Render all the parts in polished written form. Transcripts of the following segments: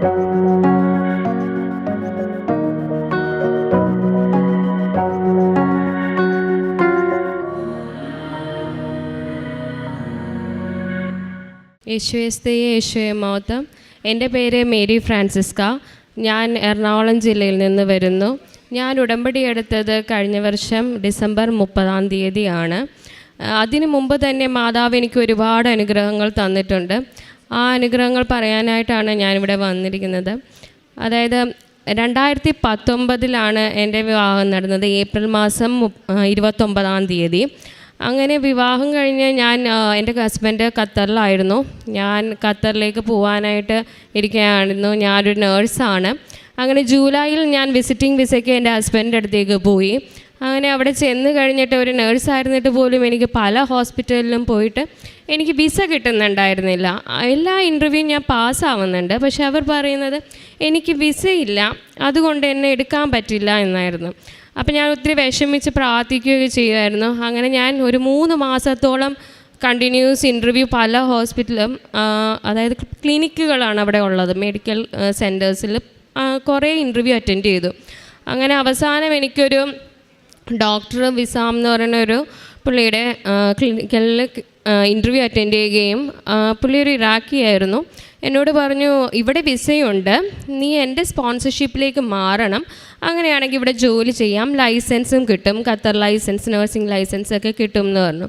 യേശുവേ മഹത്വം. എൻ്റെ പേര് മേരി ഫ്രാൻസിസ്ക. ഞാൻ എറണാകുളം ജില്ലയിൽ നിന്ന് വരുന്നു. ഞാൻ ഉടമ്പടി എടുത്തത് കഴിഞ്ഞ വർഷം ഡിസംബർ 30 അതിനു മുമ്പ് തന്നെ മാതാവ് എനിക്ക് ഒരുപാട് അനുഗ്രഹങ്ങൾ തന്നിട്ടുണ്ട്. ആ അനുഗ്രഹങ്ങൾ പറയാനായിട്ടാണ് ഞാനിവിടെ വന്നിരിക്കുന്നത്. അതായത് 2019 എൻ്റെ വിവാഹം നടന്നത്, ഏപ്രിൽ മാസം 29. അങ്ങനെ വിവാഹം കഴിഞ്ഞ് എൻ്റെ ഹസ്ബൻഡ് ഖത്തറിലായിരുന്നു. ഞാൻ ഖത്തറിലേക്ക് പോകാനായിട്ട് ഇരിക്കുകയായിരുന്നു. ഞാനൊരു നേഴ്സാണ്. അങ്ങനെ ജൂലൈയിൽ ഞാൻ വിസിറ്റിംഗ് വിസയ്ക്ക് എൻ്റെ ഹസ്ബൻഡിൻ്റെ അടുത്തേക്ക് പോയി. അങ്ങനെ അവിടെ ചെന്ന് കഴിഞ്ഞിട്ട് ഒരു നേഴ്സായിരുന്നിട്ട് പോലും എനിക്ക് പല ഹോസ്പിറ്റലിലും പോയിട്ട് എനിക്ക് വിസ കിട്ടുന്നുണ്ടായിരുന്നില്ല. എല്ലാ ഇൻ്റർവ്യൂവും ഞാൻ പാസ്സാവുന്നുണ്ട്, പക്ഷെ അവർ പറയുന്നത് എനിക്ക് വിസയില്ല, അതുകൊണ്ട് എന്നെ എടുക്കാൻ പറ്റില്ല എന്നായിരുന്നു. അപ്പം ഞാൻ ഒത്തിരി വിഷമിച്ച് പ്രാർത്ഥിക്കുകയൊക്കെ ചെയ്യുമായിരുന്നു. അങ്ങനെ ഞാൻ ഒരു 3 മാസത്തോളം കണ്ടിന്യൂസ് ഇൻ്റർവ്യൂ പല ഹോസ്പിറ്റലും, അതായത് ക്ലിനിക്കുകളാണ് അവിടെ ഉള്ളത്, മെഡിക്കൽ സെൻറ്റേഴ്സിൽ കുറേ ഇൻ്റർവ്യൂ അറ്റൻഡ് ചെയ്തു. അങ്ങനെ അവസാനം എനിക്കൊരു ഡോക്ടർ വിസാം എന്ന് പറയുന്നൊരു പുള്ളിയുടെ ക്ലിനിക്കലിൽ ഇൻ്റർവ്യൂ അറ്റൻഡ് ചെയ്യുകയും പുള്ളി ഒരു ഇറാഖിയായിരുന്നു. എന്നോട് പറഞ്ഞു, ഇവിടെ വിസയുണ്ട്, നീ എൻ്റെ സ്പോൺസർഷിപ്പിലേക്ക് മാറണം, അങ്ങനെയാണെങ്കിൽ ഇവിടെ ജോലി ചെയ്യാം, ലൈസൻസും കിട്ടും, ഖത്തർ ലൈസൻസ്, നഴ്സിംഗ് ലൈസൻസ് ഒക്കെ കിട്ടും എന്ന് പറഞ്ഞു.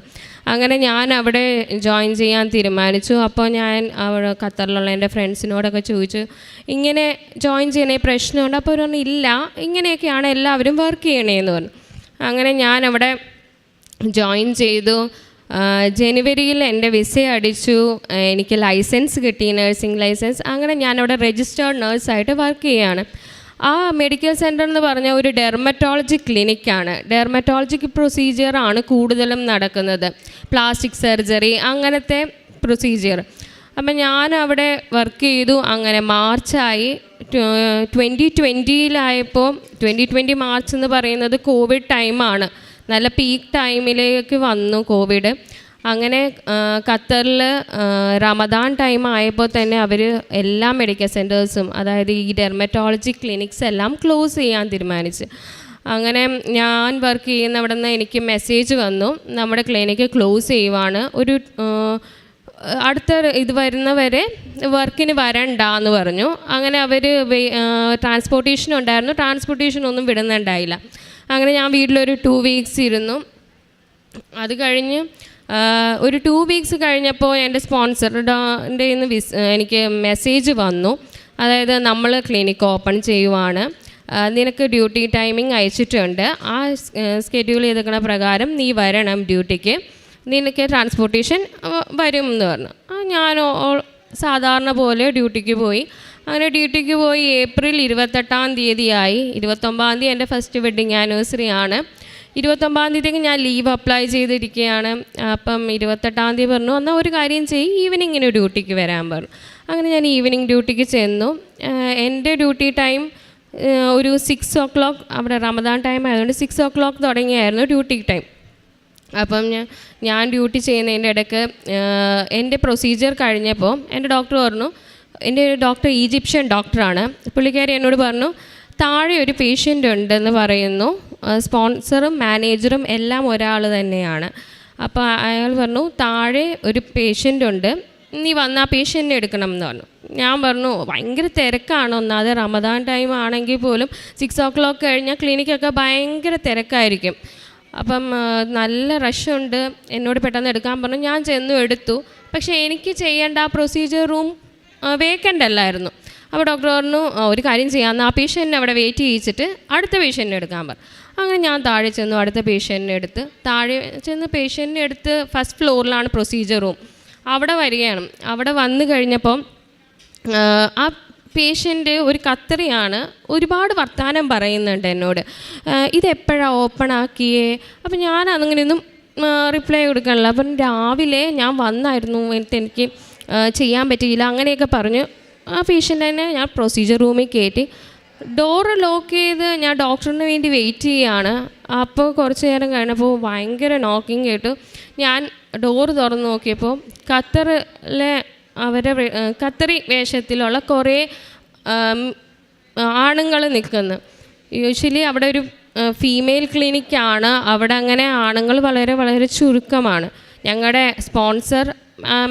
അങ്ങനെ ഞാൻ അവിടെ ജോയിൻ ചെയ്യാൻ തീരുമാനിച്ചു. അപ്പോൾ ഞാൻ അവിടെ ഖത്തറിലുള്ള എൻ്റെ ഫ്രണ്ട്സിനോടൊക്കെ ചോദിച്ചു, ഇങ്ങനെ ജോയിൻ ചെയ്യണേ പ്രശ്നമുണ്ട്? അപ്പോൾ പറഞ്ഞു, ഇല്ല, ഇങ്ങനെയൊക്കെയാണ് എല്ലാവരും വർക്ക് ചെയ്യണേന്ന് പറഞ്ഞു. അങ്ങനെ ഞാൻ അവിടെ ജോയിൻ ചെയ്തു. ജനുവരിയിൽ എൻ്റെ വിസ അടിച്ചു, എനിക്ക് ലൈസൻസ് കിട്ടി, നഴ്സിംഗ് ലൈസൻസ്. അങ്ങനെ ഞാനവിടെ രജിസ്റ്റേർഡ് നേഴ്സായിട്ട് വർക്ക് ചെയ്യുകയാണ്. ആ മെഡിക്കൽ സെൻ്റർ എന്ന് പറഞ്ഞാൽ ഒരു ഡെർമറ്റോളജി ക്ലിനിക്കാണ്. ഡെർമറ്റോളജിക്ക് പ്രൊസീജിയറാണ് കൂടുതലും നടക്കുന്നത്, പ്ലാസ്റ്റിക് സർജറി അങ്ങനത്തെ പ്രൊസീജിയർ. അപ്പം ഞാൻ അവിടെ വർക്ക് ചെയ്തു. അങ്ങനെ മാർച്ചായി. 2020 2020 മാർച്ച് എന്ന് പറയുന്നത് കോവിഡ് ടൈമാണ്. നല്ല പീക്ക് ടൈമിലേക്ക് വന്നു കോവിഡ്. അങ്ങനെ ഖത്തറിൽ റമദാൻ ടൈം ആയപ്പോൾ തന്നെ അവർ എല്ലാ മെഡിക്കൽ സെൻറ്റേഴ്സും, അതായത് ഈ ഡെർമറ്റോളജി ക്ലിനിക്സ് എല്ലാം ക്ലോസ് ചെയ്യാൻ തീരുമാനിച്ചു. അങ്ങനെ ഞാൻ വർക്ക് ചെയ്യുന്ന അവിടെ നിന്ന് എനിക്ക് മെസ്സേജ് വന്നു, നമ്മുടെ ക്ലിനിക്ക് ക്ലോസ് ചെയ്യുവാണ്, ഒരു അടുത്ത ഇത് വരുന്നവരെ വർക്കിന് വരണ്ട എന്ന് പറഞ്ഞു. അങ്ങനെ അവർ ട്രാൻസ്പോർട്ടേഷൻ ഉണ്ടായിരുന്നു, ട്രാൻസ്പോർട്ടേഷനൊന്നും വിടുന്നുണ്ടായില്ല. അങ്ങനെ ഞാൻ വീട്ടിലൊരു 2 വീക്സ് ഇരുന്നു. അത് കഴിഞ്ഞ് ഒരു 2 വീക്സ് കഴിഞ്ഞപ്പോൾ എൻ്റെ സ്പോൺസറുടെ എനിക്ക് മെസ്സേജ് വന്നു, അതായത് നമ്മൾ ക്ലിനിക്ക് ഓപ്പൺ ചെയ്യുവാണ്, നിനക്ക് ഡ്യൂട്ടി ടൈമിംഗ് അയച്ചിട്ടുണ്ട്, ആ സ്കെഡ്യൂൾ ചെയ്തിരിക്കുന്ന പ്രകാരം നീ വരണം ഡ്യൂട്ടിക്ക്, നിനക്ക് ട്രാൻസ്പോർട്ടേഷൻ വരും എന്ന് പറഞ്ഞു. ഞാൻ സാധാരണ പോലെ ഡ്യൂട്ടിക്ക് പോയി. അങ്ങനെ ഡ്യൂട്ടിക്ക് പോയി. ഏപ്രിൽ 28 29 എൻ്റെ ഫസ്റ്റ് വെഡ്ഡിങ് ആനിവേഴ്സറി ആണ്. 29 ഞാൻ ലീവ് അപ്ലൈ ചെയ്തിരിക്കുകയാണ്. അപ്പം 28 പറഞ്ഞു, എന്നാൽ ഒരു കാര്യം ചെയ്യ്, ഈവനിങ്ങിന് ഡ്യൂട്ടിക്ക് വരാൻ പറഞ്ഞു. അങ്ങനെ ഞാൻ ഈവനിങ് ഡ്യൂട്ടിക്ക് ചെന്നു. എൻ്റെ ഡ്യൂട്ടി ടൈം ഒരു 6 o'clock, അവിടെ റമദാൻ ടൈം ആയതുകൊണ്ട് 6 o'clock തുടങ്ങിയായിരുന്നു ഡ്യൂട്ടി ടൈം. അപ്പം ഞാൻ ഡ്യൂട്ടി ചെയ്യുന്നതിൻ്റെ ഇടയ്ക്ക് എൻ്റെ പ്രൊസീജിയർ കഴിഞ്ഞപ്പോൾ എൻ്റെ ഡോക്ടർ പറഞ്ഞു, എൻ്റെ ഡോക്ടർ ഈജിപ്ഷ്യൻ ഡോക്ടറാണ്, പുള്ളിക്കാരി എന്നോട് പറഞ്ഞു, താഴെ ഒരു പേഷ്യൻ്റ് ഉണ്ടെന്ന് പറയുന്നു, സ്പോൺസറും മാനേജറും എല്ലാം ഒരാൾ തന്നെയാണ്. അപ്പോൾ അയാൾ പറഞ്ഞു, താഴെ ഒരു പേഷ്യൻ്റ് ഉണ്ട്, നീ വന്ന് ആ പേഷ്യൻറ്റിനെ എടുക്കണം എന്ന് പറഞ്ഞു. ഞാൻ പറഞ്ഞു, ഭയങ്കര തിരക്കാണ്, ഒന്നാമത് റമദാൻ ടൈം ആണെങ്കിൽ പോലും 6 o'clock കഴിഞ്ഞാൽ ക്ലിനിക്കൊക്കെ ഭയങ്കര തിരക്കായിരിക്കും. അപ്പം നല്ല റഷുണ്ട്, എന്നോട് പെട്ടെന്ന് എടുക്കാൻ പറഞ്ഞു. ഞാൻ ചെന്നു എടുത്തു. പക്ഷേ എനിക്ക് ചെയ്യേണ്ട ആ പ്രൊസീജിയർ റൂം വേക്കൻ്റ് അല്ലായിരുന്നു. അപ്പോൾ ഡോക്ടർ പറഞ്ഞു, ഒരു കാര്യം ചെയ്യാമെന്ന്, ആ പേഷ്യൻറ്റിനെ അവിടെ വെയിറ്റ് ചെയ്യിച്ചിട്ട് അടുത്ത പേഷ്യൻറ്റിനെ എടുക്കാൻ പറഞ്ഞു. അങ്ങനെ ഞാൻ താഴെ ചെന്നു, അടുത്ത പേഷ്യൻറ്റിനെ എടുത്ത്, താഴെ ചെന്ന് പേഷ്യൻറ്റിനെ എടുത്ത് ഫസ്റ്റ് ഫ്ലോറിലാണ് പ്രൊസീജിയർ റൂം, അവിടെ വരികയാണ്. അവിടെ വന്നു കഴിഞ്ഞപ്പം ആ പേഷ്യൻ്റ് ഒരു ഖത്തറിയാണ്, ഒരുപാട് വർത്തമാനം പറയുന്നുണ്ട് എന്നോട്, ഇതെപ്പോഴാണ് ഓപ്പൺ ആക്കിയേ? അപ്പം ഞാൻ അതിങ്ങനെയൊന്നും റിപ്ലൈ കൊടുക്കാനില്ല. അപ്പം രാവിലെ ഞാൻ വന്നായിരുന്നു, എനിക്ക് ചെയ്യാൻ പറ്റിയില്ല അങ്ങനെയൊക്കെ പറഞ്ഞു. ആ പേഷ്യൻ്റിനെ ഞാൻ പ്രൊസീജിയർ റൂമിൽ കയറ്റി ഡോറ് ലോക്ക് ചെയ്ത് ഞാൻ ഡോക്ടറിന് വേണ്ടി വെയിറ്റ് ചെയ്യുകയാണ്. അപ്പോൾ കുറച്ച് നേരം കഴിഞ്ഞപ്പോൾ ഭയങ്കര നോക്കിങ് കേട്ടു. ഞാൻ ഡോറ് തുറന്ന് നോക്കിയപ്പോൾ ഖത്തറിലെ ഖത്തറി വേഷത്തിലുള്ള കുറേ ആണുങ്ങൾ നിൽക്കുന്നത്. യൂഷ്വലി അവിടെ ഒരു ഫീമെയിൽ ക്ലിനിക്കാണ്. അവിടെ അങ്ങനെ ആണുങ്ങൾ വളരെ വളരെ ചുരുക്കമാണ്. ഞങ്ങളുടെ സ്പോൺസർ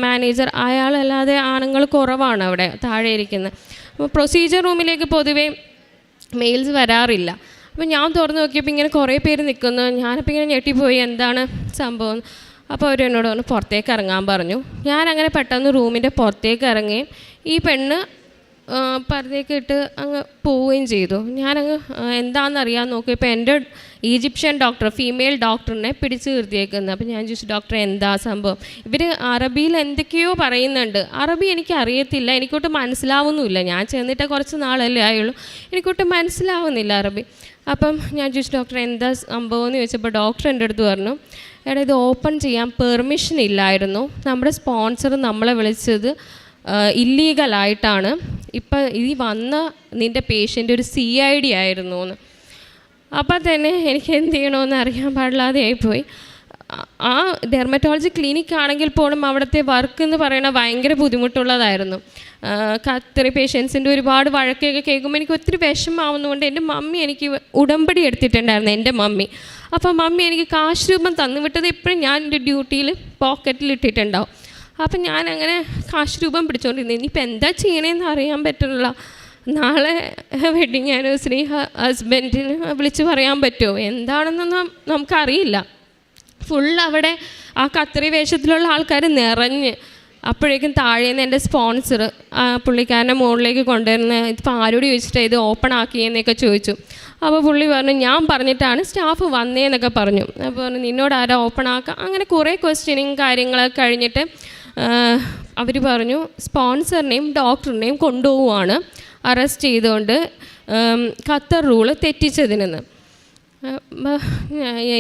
മാനേജർ അയാളല്ലാതെ ആണുങ്ങൾ കുറവാണ് അവിടെ താഴെ ഇരിക്കുന്നത്. അപ്പോൾ പ്രൊസീജിയർ റൂമിലേക്ക് പൊതുവേ മെയിൽസ് വരാറില്ല. അപ്പോൾ ഞാൻ തുറന്ന് നോക്കിയപ്പോൾ ഇങ്ങനെ കുറേ പേര് നിൽക്കുന്നു. ഞാനപ്പോൾ ഇങ്ങനെ ഞെട്ടിപ്പോയി, എന്താണ് സംഭവം. അപ്പോൾ അവർ എന്നോട് പറഞ്ഞു പുറത്തേക്ക് ഇറങ്ങാൻ പറഞ്ഞു. ഞാനങ്ങനെ പെട്ടെന്ന് റൂമിൻ്റെ പുറത്തേക്ക് ഇറങ്ങുകയും ഈ പെണ്ണ് പുറത്തേക്ക് ഇട്ട് അങ്ങ് പോവുകയും ചെയ്തു. ഞാനങ്ങ് എന്താണെന്നറിയാൻ നോക്കിയപ്പോൾ എൻ്റെ ഈജിപ്ഷ്യൻ ഡോക്ടർ, ഫീമെയിൽ ഡോക്ടറിനെ പിടിച്ച് നിർത്തിയേക്കുന്നത്. അപ്പോൾ ഞാൻ ചോദിച്ചു, ഡോക്ടറെ എന്താ സംഭവം? ഇവർ അറബിയിൽ എന്തൊക്കെയോ പറയുന്നുണ്ട്. അറബി എനിക്ക് അറിയത്തില്ല, എനിക്കൊട്ട് മനസ്സിലാവുന്നുമില്ല. ഞാൻ ചെന്നിട്ട് കുറച്ച് നാളല്ലേ ആയുള്ളൂ, എനിക്കൊട്ട് മനസ്സിലാവുന്നില്ല അറബി. അപ്പം ഞാൻ ചോദിച്ചു, ഡോക്ടർ എന്താ സംഭവം എന്ന് ചോദിച്ചപ്പോൾ ഡോക്ടർ എൻ്റെ അടുത്ത് പറഞ്ഞു, എടാ ഇത് ഓപ്പൺ ചെയ്യാൻ പെർമിഷൻ ഇല്ലായിരുന്നു, നമ്മുടെ സ്പോൺസർ നമ്മളെ വിളിച്ചത് ഇല്ലീഗലായിട്ടാണ്. ഇപ്പം ഈ വന്ന നിൻ്റെ പേഷ്യൻ്റ് ഒരു CID ആയിരുന്നു എന്ന്. അപ്പം തന്നെ എനിക്ക് എന്ത് ചെയ്യണമെന്ന് അറിയാൻ പാടില്ലാതെ ആയിപ്പോയി. ആ ഡെർമറ്റോളജി ക്ലിനിക് ആണെങ്കിൽ പോലും അവിടുത്തെ വർക്ക് എന്ന് പറയുന്നത് ഭയങ്കര ബുദ്ധിമുട്ടുള്ളതായിരുന്നു. ഖത്തറി പേഷ്യൻസിൻ്റെ ഒരുപാട് വഴക്കൊക്കെ കേൾക്കുമ്പോൾ എനിക്ക് ഒത്തിരി വിഷമമാവുന്നതുകൊണ്ട് എൻ്റെ മമ്മി എനിക്ക് ഉടമ്പടി എടുത്തിട്ടുണ്ടായിരുന്നു, എൻ്റെ മമ്മി. അപ്പോൾ മമ്മി എനിക്ക് കാശ് രൂപം തന്നു വിട്ടത് എപ്പോഴും ഞാൻ എൻ്റെ ഡ്യൂട്ടിയിൽ പോക്കറ്റിൽ ഇട്ടിട്ടുണ്ടാവും. അപ്പം ഞാനങ്ങനെ കാശ് രൂപം പിടിച്ചുകൊണ്ടിരുന്നു. ഇനിയിപ്പോൾ എന്താ ചെയ്യണേന്ന് അറിയാൻ പറ്റുന്നില്ല. നാളെ വെഡിങ് ആനിവേഴ്സറി ഹസ്ബൻഡിന് വിളിച്ച് പറയാൻ പറ്റുമോ എന്താണെന്നൊന്നും നമുക്കറിയില്ല. ഫുൾ അവിടെ ആ ഖത്തറി വേഷത്തിലുള്ള ആൾക്കാർ നിറഞ്ഞ്. അപ്പോഴേക്കും താഴേന്ന് എൻ്റെ സ്പോൺസർ പുള്ളിക്കാരൻ്റെ മുകളിലേക്ക് കൊണ്ടുവരുന്ന, ഇതിപ്പോൾ ആരോട് ചോദിച്ചിട്ട് ഇത് ഓപ്പൺ ആക്കിയെന്നൊക്കെ ചോദിച്ചു. അപ്പോൾ പുള്ളി പറഞ്ഞു ഞാൻ പറഞ്ഞിട്ടാണ് സ്റ്റാഫ് വന്നേന്നൊക്കെ പറഞ്ഞു. അപ്പോൾ പറഞ്ഞു നിന്നോട് ആരാ ഓപ്പൺ ആക്കുക? അങ്ങനെ കുറേ ക്വസ്റ്റ്യനിങ് കാര്യങ്ങളൊക്കെ കഴിഞ്ഞിട്ട് അവർ പറഞ്ഞു സ്പോൺസറിനെയും ഡോക്ടറിനെയും കൊണ്ടുപോവുകയാണ് അറസ്റ്റ് ചെയ്തുകൊണ്ട് ഖത്തർ റൂള് തെറ്റിച്ചതിനെന്ന്.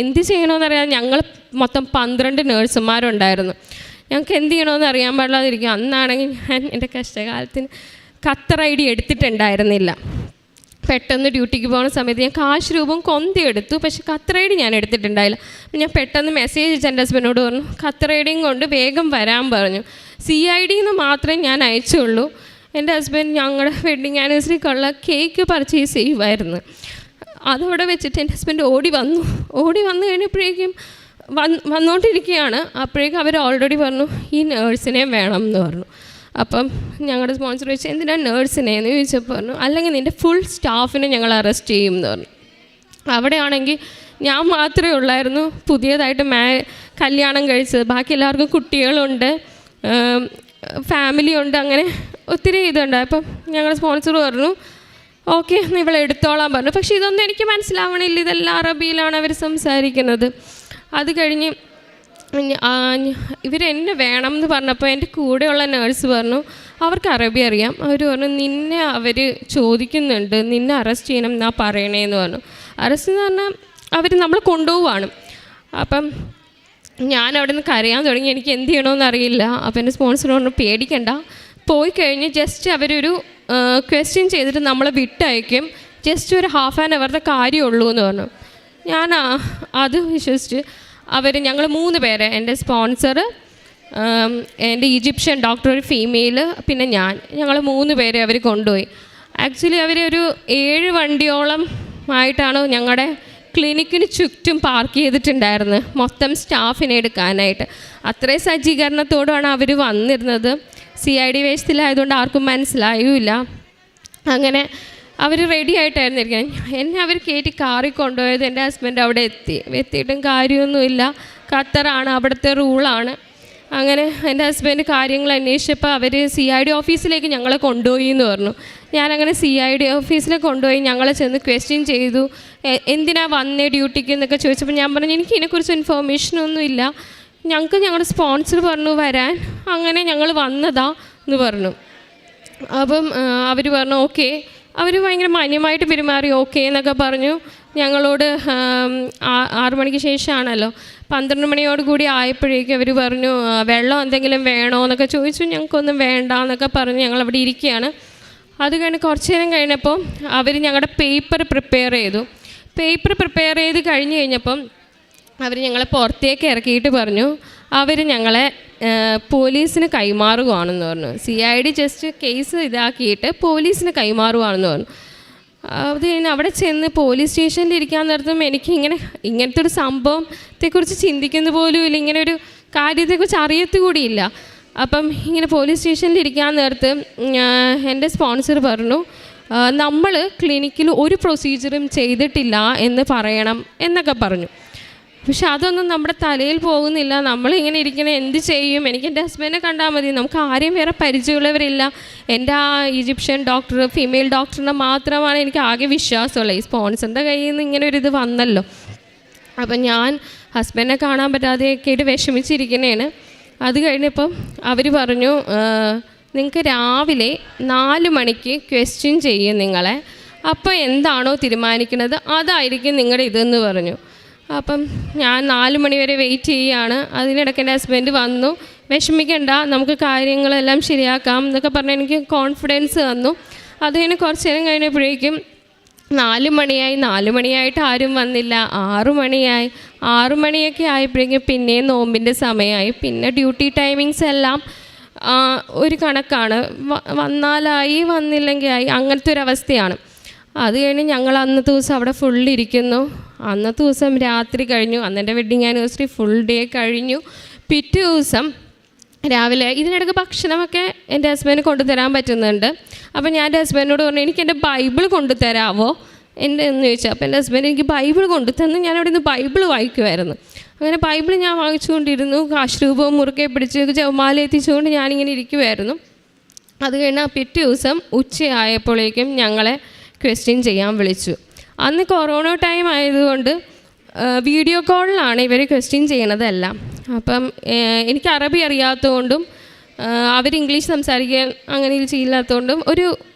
എന്ത് ചെയ്യണമെന്നറിയാം. ഞങ്ങൾ മൊത്തം 12 നേഴ്സുമാരുണ്ടായിരുന്നു. ഞങ്ങൾക്ക് എന്ത് ചെയ്യണമെന്ന് അറിയാൻ പാടില്ലാതിരിക്കും. അന്നാണെങ്കിൽ ഞാൻ എൻ്റെ കഷ്ടകാലത്തിന് ഖത്തർ ID എടുത്തിട്ടുണ്ടായിരുന്നില്ല. പെട്ടെന്ന് ഡ്യൂട്ടിക്ക് പോകുന്ന സമയത്ത് ഞാൻ കാശ് രൂപം കൊന്തിയെടുത്തു, പക്ഷെ ഖത്തർ ID ഞാൻ എടുത്തിട്ടുണ്ടായില്ല. ഞാൻ പെട്ടെന്ന് മെസ്സേജ് അയച്ചു എൻ്റെ ഹസ്ബൻഡിനോട് പറഞ്ഞു ഖത്തർ IDയും കൊണ്ട് വേഗം വരാൻ പറഞ്ഞു. CID മാത്രമേ ഞാൻ അയച്ചുള്ളൂ. എൻ്റെ ഹസ്ബൻഡ് ഞങ്ങളുടെ വെഡിങ് ആനിവേഴ്സറിക്കുള്ള കേക്ക് പർച്ചേസ് ചെയ്യുമായിരുന്നു. അതവിടെ വെച്ചിട്ട് എൻ്റെ ഹസ്ബൻഡ് ഓടി വന്നു കഴിഞ്ഞപ്പോഴേക്കും വന്നുകൊണ്ടിരിക്കുകയാണ്. അപ്പോഴേക്കും അവർ ഓൾറെഡി പറഞ്ഞു ഈ നേഴ്സിനെ വേണം എന്ന് പറഞ്ഞു. അപ്പം ഞങ്ങളുടെ സ്പോൺസർ ചോദിച്ചു എന്തിനാണ് നേഴ്സിനെ എന്ന് ചോദിച്ചപ്പോൾ പറഞ്ഞു അല്ലെങ്കിൽ നിൻ്റെ ഫുൾ സ്റ്റാഫിനെ ഞങ്ങൾ അറസ്റ്റ് ചെയ്യും എന്ന് പറഞ്ഞു. അവിടെയാണെങ്കിൽ ഞാൻ മാത്രമേ ഉള്ളായിരുന്നു പുതിയതായിട്ട് കല്യാണം കഴിച്ചത്. ബാക്കി എല്ലാവർക്കും കുട്ടികളുണ്ട്, ഫാമിലി ഉണ്ട്, അങ്ങനെ ഒത്തിരി ഇതുണ്ട്. അപ്പം ഞങ്ങളുടെ സ്പോൺസർ പറഞ്ഞു ഓക്കെ ഇവളെ എടുത്തോളാൻ പറഞ്ഞു. പക്ഷേ ഇതൊന്നും എനിക്ക് മനസ്സിലാവണില്ല, ഇതെല്ലാം അറബിയിലാണ് അവർ സംസാരിക്കുന്നത്. അത് കഴിഞ്ഞ് ഇവരെന്നെ വേണം എന്ന് പറഞ്ഞപ്പോൾ എൻ്റെ കൂടെയുള്ള നേഴ്സ് പറഞ്ഞു അവർക്ക് അറബി അറിയാം. അവർ പറഞ്ഞു നിന്നെ അവർ ചോദിക്കുന്നുണ്ട്, നിന്നെ അറസ്റ്റ് ചെയ്യണം എന്നാ പറയണേന്ന് പറഞ്ഞു. അറസ്റ്റ് എന്ന് പറഞ്ഞാൽ അവർ നമ്മൾ കൊണ്ടുപോവാണ്. അപ്പം ഞാൻ അവിടെ നിന്ന് കരയാൻ തുടങ്ങി, എനിക്ക് എന്ത് ചെയ്യണമെന്ന് അറിയില്ല. അപ്പം എൻ്റെ സ്പോൺസർ പറഞ്ഞു പേടിക്കണ്ട, പോയി കഴിഞ്ഞ് ജസ്റ്റ് അവരൊരു ക്വസ്റ്റ്യൻ ചെയ്തിട്ട് നമ്മളെ വിട്ടയക്കും, ജസ്റ്റ് ഒരു ½ ആൻ അവറുടെ കാര്യമുള്ളൂ എന്ന് പറഞ്ഞു. ഞാൻ അത് വിശ്വസിച്ച് ഞങ്ങൾ 3 പേര്, എൻ്റെ സ്പോൺസർ, എൻ്റെ ഈജിപ്ഷ്യൻ ഡോക്ടർ ഒരു ഫീമെയിൽ, പിന്നെ ഞങ്ങൾ 3 പേരെ അവർ കൊണ്ടുപോയി. ആക്ച്വലി അവരൊരു 7 വണ്ടിയോളം ആയിട്ടാണ് ഞങ്ങളുടെ ക്ലിനിക്കിന് ചുറ്റും പാർക്ക് ചെയ്തിട്ടുണ്ടായിരുന്നത് മൊത്തം സ്റ്റാഫിനെ എടുക്കാനായിട്ട്. അത്രയും സജ്ജീകരണത്തോടാണ് അവർ വന്നിരുന്നത്. CID വേഷത്തിലായതുകൊണ്ട് ആർക്കും മനസ്സിലായുമില്ല. അങ്ങനെ അവർ റെഡി ആയിട്ടായിരുന്നു ഇരിക്കുന്നത്. എന്നെ അവർ കയറ്റി കാറിൽ കൊണ്ടുപോയത്. എൻ്റെ ഹസ്ബൻഡ് അവിടെ എത്തിയിട്ടും കാര്യമൊന്നുമില്ല, ഖത്തറാണ്, അവിടുത്തെ റൂളാണ്. അങ്ങനെ എൻ്റെ ഹസ്ബൻഡ് കാര്യങ്ങൾ അന്വേഷിച്ചപ്പോൾ അവർ CID ഓഫീസിലേക്ക് ഞങ്ങളെ കൊണ്ടുപോയി എന്ന് പറഞ്ഞു. ഞാനങ്ങനെ CID ഓഫീസിൽ കൊണ്ടുപോയി ഞങ്ങളെ ചെന്ന് ക്വസ്റ്റ്യൻ ചെയ്തു, എന്തിനാ വന്നേ ഡ്യൂട്ടിക്ക് എന്നൊക്കെ ചോദിച്ചപ്പോൾ ഞാൻ പറഞ്ഞു എനിക്ക് ഇതിനെക്കുറിച്ച് ഇൻഫോർമേഷനൊന്നുമില്ല, ഞങ്ങൾക്ക് ഞങ്ങളുടെ സ്പോൺസർ പറഞ്ഞു വരാൻ, അങ്ങനെ ഞങ്ങൾ വന്നതാ എന്ന് പറഞ്ഞു. അപ്പം അവർ പറഞ്ഞു ഓക്കെ. അവർ ഭയങ്കര മാന്യമായിട്ട് പെരുമാറി, ഓക്കെ എന്നൊക്കെ പറഞ്ഞു. ഞങ്ങളോട് 6 മണിക്ക് ശേഷമാണല്ലോ, 12 മണിയോട് കൂടി ആയപ്പോഴേക്കും അവർ പറഞ്ഞു വെള്ളം എന്തെങ്കിലും വേണോ എന്നൊക്കെ ചോദിച്ചു. ഞങ്ങൾക്കൊന്നും വേണ്ട എന്നൊക്കെ പറഞ്ഞ് ഞങ്ങളവിടെ ഇരിക്കുകയാണ്. അത് കഴിഞ്ഞ് കുറച്ച് നേരം കഴിഞ്ഞപ്പോൾ അവർ ഞങ്ങളുടെ പേപ്പർ പ്രിപ്പയർ ചെയ്തു. പേപ്പർ പ്രിപ്പയർ ചെയ്ത് കഴിഞ്ഞ് കഴിഞ്ഞപ്പം അവർ ഞങ്ങളെ പുറത്തേക്ക് ഇറക്കിയിട്ട് പറഞ്ഞു അവർ ഞങ്ങളെ പോലീസിന് കൈമാറുകയാണെന്ന് പറഞ്ഞു. CID ജസ്റ്റ് കേസ് ഇതാക്കിയിട്ട് പോലീസിന് കൈമാറുകയാണെന്ന് പറഞ്ഞു. അത് കഴിഞ്ഞ് അവിടെ ചെന്ന് പോലീസ് സ്റ്റേഷനിൽ ഇരിക്കാൻ നേരത്തും എനിക്ക് ഇങ്ങനത്തെ ഒരു സംഭവത്തെക്കുറിച്ച് ചിന്തിക്കുന്ന പോലും ഇല്ല, ഇങ്ങനെ ഒരു കാര്യത്തെക്കുറിച്ച് അറിയത്തുകൂടിയില്ല. അപ്പം ഇങ്ങനെ പോലീസ് സ്റ്റേഷനിൽ ഇരിക്കാൻ നേരത്ത് എൻ്റെ സ്പോൺസർ പറഞ്ഞു, നമ്മൾ ക്ലിനിക്കിൽ ഒരു പ്രൊസീജിയറും ചെയ്തിട്ടില്ല എന്ന് പറയണം എന്നൊക്കെ പറഞ്ഞു. പക്ഷെ അതൊന്നും നമ്മുടെ തലയിൽ പോകുന്നില്ല. നമ്മളിങ്ങനെ ഇരിക്കണ എന്ത് ചെയ്യും? എനിക്ക് എൻ്റെ ഹസ്ബൻഡിനെ കണ്ടാൽ മതി, നമുക്ക് ആരെയും വേറെ പരിചയമുള്ളവരില്ല. എൻ്റെ ആ ഈജിപ്ഷ്യൻ ഡോക്ടർ, ഫീമെയിൽ ഡോക്ടറിനെ മാത്രമാണ് എനിക്ക് ആകെ വിശ്വാസമുള്ളത്. ഈ സ്പോൺസറിൻ്റെ കയ്യിൽ നിന്ന് ഇങ്ങനെ ഒരു ഇത് വന്നല്ലോ. അപ്പം ഞാൻ ഹസ്ബൻഡിനെ കാണാൻ പറ്റാതെയൊക്കെ ആയിട്ട് വിഷമിച്ചിരിക്കണേണ്. അത് കഴിഞ്ഞപ്പം അവർ പറഞ്ഞു, നിങ്ങൾക്ക് രാവിലെ 4 മണിക്ക് ക്വസ്റ്റ്യൻ ചെയ്യും നിങ്ങളെ, അപ്പോൾ എന്താണോ തീരുമാനിക്കുന്നത് അതായിരിക്കും നിങ്ങളുടെ ഇതെന്ന് പറഞ്ഞു. അപ്പം ഞാൻ 4 മണി വരെ വെയിറ്റ് ചെയ്യുകയാണ്. അതിനിടയ്ക്ക് എൻ്റെ ഹസ്ബൻഡ് വന്നു, വിഷമിക്കണ്ട, നമുക്ക് കാര്യങ്ങളെല്ലാം ശരിയാക്കാം എന്നൊക്കെ പറഞ്ഞ് എനിക്ക് കോൺഫിഡൻസ് തന്നു. അത് കഴിഞ്ഞ് കുറച്ച് നേരം കഴിഞ്ഞപ്പോഴേക്കും 4 മണിയായി. 4 മണിയായിട്ട് ആരും വന്നില്ല. 6 മണിയായി. 6 മണിയൊക്കെ ആയപ്പോഴേക്കും പിന്നെയും നോമ്പിൻ്റെ സമയമായി. പിന്നെ ഡ്യൂട്ടി ടൈമിങ്സ് എല്ലാം ഒരു കണക്കാണ്, വന്നാലായി വന്നില്ലെങ്കിൽ ആയി, അങ്ങനത്തെ ഒരു അവസ്ഥയാണ്. അത് കഴിഞ്ഞ് ഞങ്ങൾ അന്നത്തെ ദിവസം അവിടെ ഫുള്ളിരിക്കുന്നു. അന്നത്തെ ദിവസം രാത്രി കഴിഞ്ഞു. അന്നെൻ്റെ വെഡ്ഡിങ് ആനിവേഴ്സറി ഫുൾ ഡേ കഴിഞ്ഞു. പിറ്റേ ദിവസം രാവിലെ ഇതിനിടയ്ക്ക് ഭക്ഷണമൊക്കെ എൻ്റെ ഹസ്ബൻഡ് കൊണ്ടുതരാൻ പറ്റുന്നുണ്ട്. അപ്പോൾ ഞാൻ എൻ്റെ ഹസ്ബൻഡിനോട് പറഞ്ഞു, എനിക്ക് എൻ്റെ ബൈബിൾ കൊണ്ടുതരാമോ എന്ന് ചോദിച്ചു. അപ്പോൾ എൻ്റെ ഹസ്ബൻഡ് എനിക്ക് ബൈബിൾ കൊണ്ടുതന്നു. ഞാൻ അവിടെ നിന്ന് ബൈബിൾ വായിക്കുമായിരുന്നു. അങ്ങനെ ബൈബിൾ ഞാൻ വാങ്ങിച്ചുകൊണ്ടിരുന്നു. കാശ്രൂപവും മുറുക്കെ പിടിച്ച് ജവമാല എത്തിച്ചുകൊണ്ട് ഞാനിങ്ങനെ ഇരിക്കുമായിരുന്നു. അത് കഴിഞ്ഞ് പിറ്റേ ദിവസം ഉച്ചയായപ്പോഴേക്കും ഞങ്ങളെ ക്വസ്റ്റ്യൻ ചെയ്യാൻ വിളിച്ചു. അന്ന് കൊറോണ ടൈം ആയതുകൊണ്ട് വീഡിയോ കോളിലാണ് ഇവർ ക്വസ്റ്റ്യൻ ചെയ്യണതെല്ലാം. അപ്പം എനിക്ക് അറബി അറിയാത്തതുകൊണ്ടും അവർ ഇംഗ്ലീഷ് സംസാരിക്കാൻ അങ്ങനെ ചെയ്യില്ലാത്തതുകൊണ്ടും ഒരു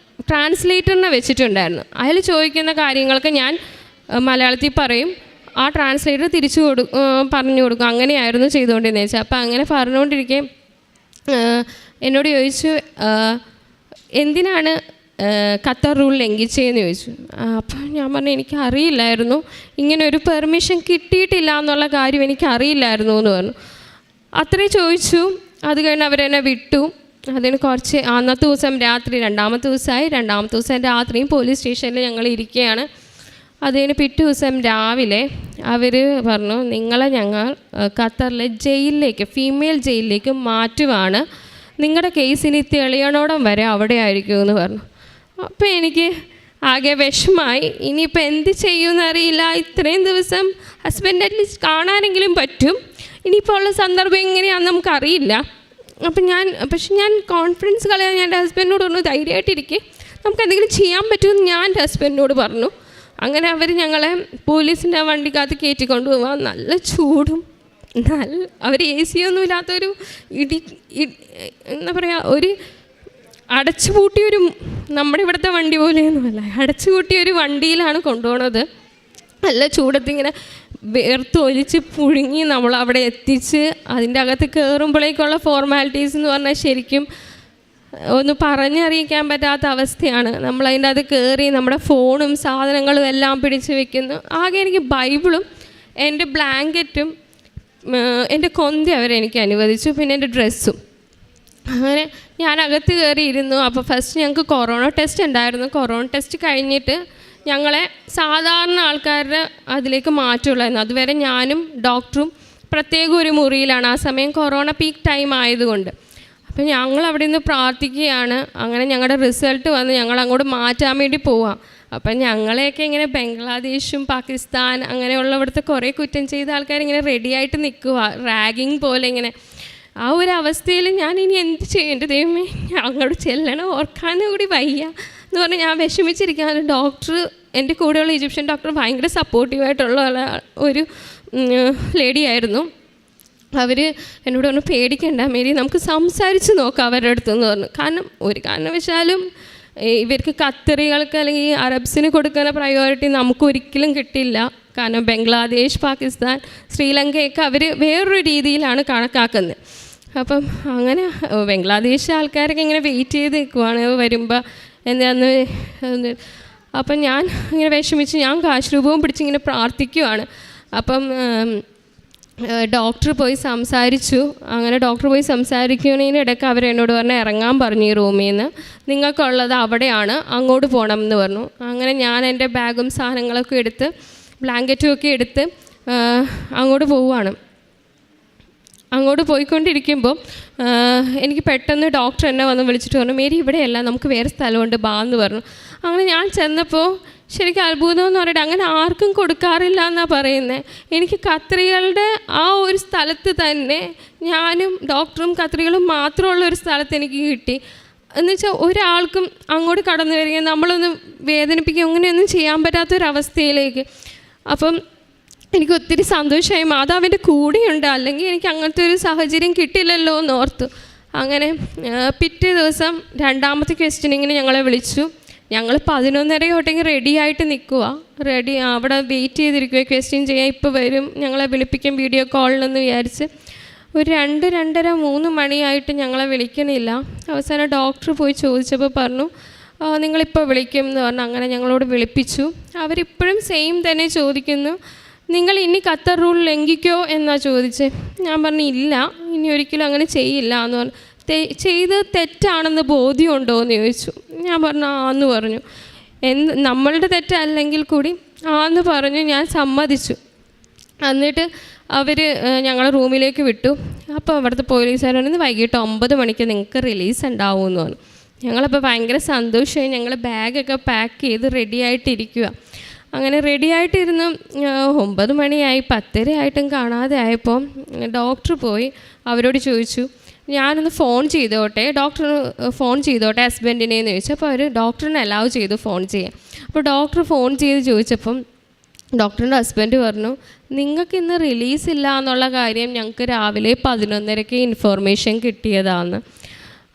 ട്രാൻസ്ലേറ്ററിനെ വെച്ചിട്ടുണ്ടായിരുന്നു. അതിൽ ചോദിക്കുന്ന കാര്യങ്ങൾക്ക് ഞാൻ മലയാളത്തിൽ പറയും, ആ ട്രാൻസ്ലേറ്റർ തിരിച്ചു പറഞ്ഞു കൊടുക്കും. അങ്ങനെയായിരുന്നു ചെയ്തുകൊണ്ടിരുന്നത് വെച്ചാൽ. അപ്പം അങ്ങനെ പറഞ്ഞുകൊണ്ടിരിക്കെ എന്നോട് ചോദിച്ചു, എന്തിനാണ് ഖത്തർ റൂൾ ലംഘിച്ചതെന്ന് ചോദിച്ചു. അപ്പം ഞാൻ പറഞ്ഞു, എനിക്കറിയില്ലായിരുന്നു, ഇങ്ങനെ ഒരു പെർമിഷൻ കിട്ടിയിട്ടില്ല എന്നുള്ള കാര്യം എനിക്കറിയില്ലായിരുന്നു എന്ന് പറഞ്ഞു. അത്രേ ചോദിച്ചു. അത് കഴിഞ്ഞ് അവരെന്നെ വിട്ടു. അതിന് കുറച്ച് അന്നത്തെ ദിവസം രാത്രി രണ്ടാമത്തെ ദിവസം രാത്രിയും പോലീസ് സ്റ്റേഷനിൽ ഞങ്ങൾ ഇരിക്കുകയാണ്. അതിന് പിറ്റേ ദിവസം രാവിലെ അവർ പറഞ്ഞു, നിങ്ങളെ ഞങ്ങൾ ഖത്തറിലെ ജയിലിലേക്ക്, ഫീമെയിൽ ജയിലിലേക്ക് മാറ്റുവാണ്, നിങ്ങളുടെ കേസിന് തെളിയണോടം വരെ അവിടെ ആയിരിക്കുമെന്ന് പറഞ്ഞു. അപ്പോൾ എനിക്ക് ആകെ വിഷമായി. ഇനിയിപ്പോൾ എന്ത് ചെയ്യുമെന്നറിയില്ല. ഇത്രയും ദിവസം ഹസ്ബൻഡ് അറ്റ്ലീസ്റ്റ് കാണാനെങ്കിലും പറ്റും, ഇനിയിപ്പോൾ ഉള്ള സന്ദർഭം എങ്ങനെയാണെന്ന് നമുക്കറിയില്ല. പക്ഷെ ഞാൻ കോൺഫിഡൻസ് കളയാൻ ഞാൻ എൻ്റെ ഹസ്ബൻഡിനോട് പറഞ്ഞു, ധൈര്യമായിട്ടിരിക്കുക, നമുക്ക് എന്തെങ്കിലും ചെയ്യാൻ പറ്റുമെന്ന് ഞാൻ എൻ്റെ ഹസ്ബൻഡിനോട് പറഞ്ഞു. അങ്ങനെ അവർ ഞങ്ങളെ പോലീസിൻ്റെ വണ്ടിക്കകത്ത് കയറ്റിക്കൊണ്ട് പോകാൻ, നല്ല ചൂടും അവർ AC ഒന്നും ഇല്ലാത്തൊരു എന്താ പറയുക, ഒരു അടച്ചുപൂട്ടിയൊരു, നമ്മുടെ ഇവിടുത്തെ വണ്ടി പോലെയൊന്നുമല്ല, അടച്ചുപൂട്ടിയൊരു വണ്ടിയിലാണ് കൊണ്ടുപോകുന്നത്. നല്ല ചൂടത്തിങ്ങനെ വേർത്തൊലിച്ച് പുഴുങ്ങി നമ്മളവിടെ എത്തിച്ച് അതിൻ്റെ അകത്ത് കയറുമ്പോഴേക്കുള്ള ഫോർമാലിറ്റീസ് എന്ന് പറഞ്ഞാൽ ശരിക്കും ഒന്ന് പറഞ്ഞറിയിക്കാൻ പറ്റാത്ത അവസ്ഥയാണ്. നമ്മളതിൻ്റെ അത് കയറി നമ്മുടെ ഫോണും സാധനങ്ങളും എല്ലാം പിടിച്ച് വെക്കുന്നു. ആകെ എനിക്ക് ബൈബിളും എൻ്റെ ബ്ലാങ്കറ്റും എൻ്റെ കൊന്തി അവരെനിക്ക് അനുവദിച്ചു, പിന്നെ എൻ്റെ ഡ്രസ്സും. അങ്ങനെ ഞാൻ അകത്ത് കയറിയിരുന്നു. അപ്പോൾ ഫസ്റ്റ് ഞങ്ങൾക്ക് കൊറോണ ടെസ്റ്റ് ഉണ്ടായിരുന്നു. കൊറോണ ടെസ്റ്റ് കഴിഞ്ഞിട്ട് ഞങ്ങളെ സാധാരണ ആൾക്കാരുടെ അതിലേക്ക് മാറ്റുള്ളായിരുന്നു. അതുവരെ ഞാനും ഡോക്ടറും പ്രത്യേക ഒരു മുറിയിലാണ്. ആ സമയം കൊറോണ പീക്ക് ടൈം ആയതുകൊണ്ട്. അപ്പം ഞങ്ങൾ അവിടെ നിന്ന് പ്രാർത്ഥിക്കുകയാണ്. അങ്ങനെ ഞങ്ങളുടെ റിസൾട്ട് വന്ന് ഞങ്ങൾ അങ്ങോട്ട് മാറ്റാൻ വേണ്ടി പോവാം. അപ്പം ഞങ്ങളെയൊക്കെ ഇങ്ങനെ ബംഗ്ലാദേശും പാകിസ്ഥാൻ അങ്ങനെയുള്ള ഇവിടുത്തെ കുറേ കുറ്റം ചെയ്ത ആൾക്കാരിങ്ങനെ റെഡിയായിട്ട് നിൽക്കുക, റാഗിങ് പോലെ ഇങ്ങനെ. ആ ഒരു അവസ്ഥയിൽ ഞാൻ ഇനി എന്ത് ചെയ്യും, എൻ്റെ ദൈവമേ, അങ്ങോട്ട് ചെല്ലണം, ഓർക്കാനും കൂടി വയ്യ എന്ന് പറഞ്ഞ് ഞാൻ വിഷമിച്ചിരിക്കുകയാണ്. ഡോക്ടർ, എൻ്റെ കൂടെയുള്ള ഈജിപ്ഷ്യൻ ഡോക്ടർ ഭയങ്കര സപ്പോർട്ടീവായിട്ടുള്ള ഒരു ലേഡിയായിരുന്നു. അവർ എന്നോട് പറഞ്ഞു, പേടിക്കണ്ട മേരി, നമുക്ക് സംസാരിച്ച് നോക്കാം അവരുടെ അടുത്തെന്ന് പറഞ്ഞു. കാരണം ഒരു കാരണവശാലും ഇവർക്ക് ഖത്തറികൾക്ക് അല്ലെങ്കിൽ അറബ്സിന് കൊടുക്കുന്ന പ്രയോറിറ്റി നമുക്ക് ഒരിക്കലും കിട്ടില്ല. കാരണം ബംഗ്ലാദേശ്, പാകിസ്ഥാൻ, ശ്രീലങ്കയൊക്കെ അവർ വേറൊരു രീതിയിലാണ് കണക്കാക്കുന്നത്. അപ്പം അങ്ങനെ ബംഗ്ലാദേശ് ആൾക്കാരൊക്കെ ഇങ്ങനെ വെയിറ്റ് ചെയ്ത് നിൽക്കുവാണ് വരുമ്പോൾ എന്താന്ന്. അപ്പം ഞാൻ ഇങ്ങനെ വിഷമിച്ച് ഞാൻ കാശ് രൂപവും പിടിച്ചിങ്ങനെ പ്രാർത്ഥിക്കുവാണ്. അപ്പം ഡോക്ടർ പോയി സംസാരിച്ചു. അങ്ങനെ ഡോക്ടർ പോയി സംസാരിക്കുന്നതിനിടയ്ക്ക് അവരെന്നോട് പറഞ്ഞു ഇറങ്ങാൻ പറഞ്ഞു ഈ റൂമിൽ നിന്ന്, നിങ്ങൾക്കുള്ളത് അവിടെയാണ്, അങ്ങോട്ട് പോകണം എന്ന് പറഞ്ഞു. അങ്ങനെ ഞാൻ എൻ്റെ ബാഗും സാധനങ്ങളൊക്കെ എടുത്ത് ബ്ലാങ്കറ്റും ഒക്കെ എടുത്ത് അങ്ങോട്ട് പോവുകയാണ്. അങ്ങോട്ട് പോയിക്കൊണ്ടിരിക്കുമ്പോൾ എനിക്ക് പെട്ടെന്ന് ഡോക്ടർ എന്നെ വന്ന് വിളിച്ചിട്ട് പറഞ്ഞു, മേരി ഇവിടെയല്ല, നമുക്ക് വേറെ സ്ഥലമുണ്ട്, ബാ എന്ന് പറഞ്ഞു. അങ്ങനെ ഞാൻ ചെന്നപ്പോൾ ശരിക്കും അത്ഭുതം എന്ന് പറഞ്ഞിട്ട് അങ്ങനെ ആർക്കും കൊടുക്കാറില്ല എന്നാണ് പറയുന്നത്. എനിക്ക് കത്രികളുടെ ആ ഒരു സ്ഥലത്ത് തന്നെ ഞാനും ഡോക്ടറും കത്രികളും മാത്രമുള്ള ഒരു സ്ഥലത്ത് എനിക്ക് കിട്ടി. എന്നുവെച്ചാൽ ഒരാൾക്കും അങ്ങോട്ട് കടന്നു വരികയും നമ്മളൊന്ന് വേദനിപ്പിക്കുകയും അങ്ങനെയൊന്നും ചെയ്യാൻ പറ്റാത്തൊരവസ്ഥയിലേക്ക്. അപ്പം എനിക്ക് ഒത്തിരി സന്തോഷമായി, മാതാവിൻ്റെ കൂടെയുണ്ട്, അല്ലെങ്കിൽ എനിക്ക് അങ്ങനത്തെ ഒരു സാഹചര്യം കിട്ടില്ലല്ലോ എന്ന് ഓർത്തു. അങ്ങനെ പിറ്റേ ദിവസം രണ്ടാമത്തെ ക്വസ്റ്റ്യനിങ്ങിന് ഞങ്ങളെ വിളിച്ചു. ഞങ്ങൾ 11:30 തൊട്ടെങ്കിൽ റെഡി ആയിട്ട് നിൽക്കുക, അവിടെ വെയിറ്റ് ചെയ്തിരിക്കുക, ക്വസ്റ്റ്യൻ ചെയ്യാൻ ഇപ്പോൾ വരും, ഞങ്ങളെ വിളിപ്പിക്കും വീഡിയോ കോളിലെന്ന് വിചാരിച്ച്. ഒരു 2, 2:30, 3 മണിയായിട്ട് ഞങ്ങളെ വിളിക്കണില്ല. അവസാനം ഡോക്ടർ പോയി ചോദിച്ചപ്പോൾ പറഞ്ഞു നിങ്ങളിപ്പോൾ വിളിക്കും എന്ന് പറഞ്ഞു. അങ്ങനെ ഞങ്ങളോട് വിളിപ്പിച്ചു. അവരിപ്പോഴും സെയിം തന്നെ ചോദിക്കുന്നു, നിങ്ങൾ ഇനി ഖത്തർ റൂൾ ലംഘിക്കോ എന്നാണ് ചോദിച്ചത്. ഞാൻ പറഞ്ഞു ഇല്ല, ഇനി ഒരിക്കലും അങ്ങനെ ചെയ്യില്ല എന്ന് പറഞ്ഞു. ചെയ്ത് തെറ്റാണെന്ന് ബോധ്യമുണ്ടോ എന്ന് ചോദിച്ചു. ഞാൻ പറഞ്ഞു ആന്ന് പറഞ്ഞു. നമ്മളുടെ തെറ്റല്ലെങ്കിൽ കൂടി ആന്ന് പറഞ്ഞു. ഞാൻ സമ്മതിച്ചു. എന്നിട്ട് അവർ ഞങ്ങളെ റൂമിലേക്ക് വിട്ടു. അപ്പോൾ അവിടുത്തെ പോലീസുകാരാണ് വൈകിട്ട് 9 മണിക്ക് നിങ്ങൾക്ക് റിലീസ് ഉണ്ടാവുമെന്ന് പറഞ്ഞു. ഞങ്ങളപ്പോൾ ഭയങ്കര സന്തോഷമായി. ഞങ്ങൾ ബാഗൊക്കെ പാക്ക് ചെയ്ത് റെഡി ആയിട്ടിരിക്കുക. അങ്ങനെ റെഡി ആയിട്ടിരുന്ന് 9 മണിയായി, 10:30 ആയിട്ടും കാണാതെ ആയപ്പോൾ ഡോക്ടർ പോയി അവരോട് ചോദിച്ചു, ഞാനൊന്ന് ഫോൺ ചെയ്തോട്ടെ, ഡോക്ടർ ഫോൺ ചെയ്തോട്ടെ ഹസ്ബൻഡിനെന്ന് ചോദിച്ചു. അപ്പോൾ അവർ ഡോക്ടറിനെ അലൗ ചെയ്തു ഫോൺ ചെയ്യാൻ. അപ്പോൾ ഡോക്ടർ ഫോൺ ചെയ്ത് ചോദിച്ചപ്പം ഡോക്ടറിൻ്റെ ഹസ്ബൻഡ് പറഞ്ഞു, നിങ്ങൾക്ക് ഇന്ന് റിലീസ് ഇല്ല എന്നുള്ള കാര്യം ഞങ്ങൾക്ക് രാവിലെ 11:30 ഇൻഫോർമേഷൻ കിട്ടിയതാണ്.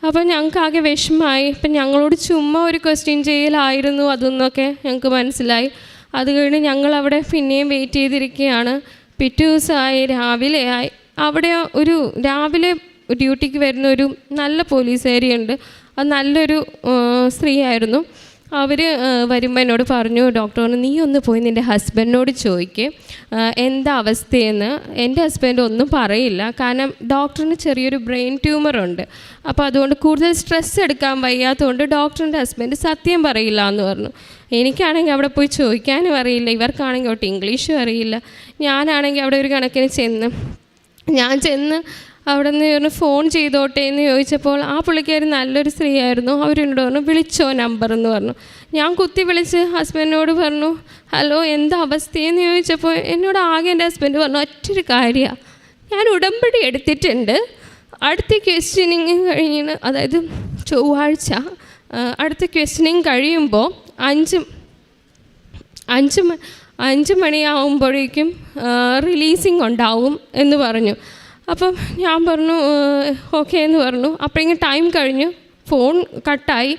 അപ്പോൾ ഞങ്ങൾക്ക് ആകെ വിഷമമായി. അപ്പം ഞങ്ങളോട് ചുമ്മാ ഒരു ക്വസ്റ്റ്യൻ ചെയ്യലായിരുന്നു അതെന്നൊക്കെ ഞങ്ങൾക്ക് മനസ്സിലായി. അത് കഴിഞ്ഞ് ഞങ്ങളവിടെ പിന്നെയും വെയിറ്റ് ചെയ്തിരിക്കുകയാണ്. പിറ്റേ ദിവസമായി, രാവിലെ ആയി. അവിടെ ഒരു രാവിലെ ഡ്യൂട്ടിക്ക് വരുന്ന ഒരു നല്ല പോലീസുകാരിയുണ്ട്. അത് നല്ലൊരു സ്ത്രീ ആയിരുന്നു. അവർ വരുമ്പോൾ എന്നോട് പറഞ്ഞു, ഡോക്ടർ പറഞ്ഞു നീ ഒന്ന് പോയി നിൻ്റെ ഹസ്ബൻഡിനോട് ചോദിക്കുക എന്താ അവസ്ഥയെന്ന്. എൻ്റെ ഹസ്ബൻഡ് ഒന്നും പറയില്ല, കാരണം ഡോക്ടറിന് ചെറിയൊരു ബ്രെയിൻ ട്യൂമറുണ്ട്. അപ്പോൾ അതുകൊണ്ട് കൂടുതൽ സ്ട്രെസ് എടുക്കാൻ വയ്യാത്തതുകൊണ്ട് ഡോക്ടറിൻ്റെ ഹസ്ബൻഡ് സത്യം പറയില്ല എന്ന് പറഞ്ഞു. എനിക്കാണെങ്കിൽ അവിടെ പോയി ചോദിക്കാനും അറിയില്ല, ഇവർക്കാണെങ്കിൽ ഒട്ട് ഇംഗ്ലീഷും അറിയില്ല. ഞാനാണെങ്കിൽ അവിടെ ഒരു കണക്കിന് ചെന്ന് അവിടെ നിന്ന് പറഞ്ഞു ഫോൺ ചെയ്തോട്ടെ എന്ന് ചോദിച്ചപ്പോൾ ആ പുള്ളിക്കാരി നല്ലൊരു സ്ത്രീ ആയിരുന്നു. അവരെന്നോട് പറഞ്ഞു വിളിച്ചോ നമ്പർ എന്ന് പറഞ്ഞു. ഞാൻ കുത്തി വിളിച്ച് ഹസ്ബൻഡിനോട് പറഞ്ഞു ഹലോ എന്താ അവസ്ഥയെന്ന് ചോദിച്ചപ്പോൾ എന്നോട് ആകെ എൻ്റെ ഹസ്ബൻഡ് പറഞ്ഞു ഒറ്റൊരു കാര്യമാണ്, ഞാൻ ഉടമ്പടി എടുത്തിട്ടുണ്ട്, അടുത്ത ക്വസ്റ്റ്യനിങ് കഴിഞ്ഞ് അതായത് ചൊവ്വാഴ്ച അടുത്ത ക്വസ്റ്റ്യനിങ് കഴിയുമ്പോൾ 5 മണിയാവുമ്പോഴേക്കും റിലീസിങ് ഉണ്ടാവും എന്ന് പറഞ്ഞു. അപ്പം ഞാൻ പറഞ്ഞു ഓക്കെ എന്ന് പറഞ്ഞു. അപ്പോഴേക്കും ടൈം കഴിഞ്ഞു, ഫോൺ കട്ടായി,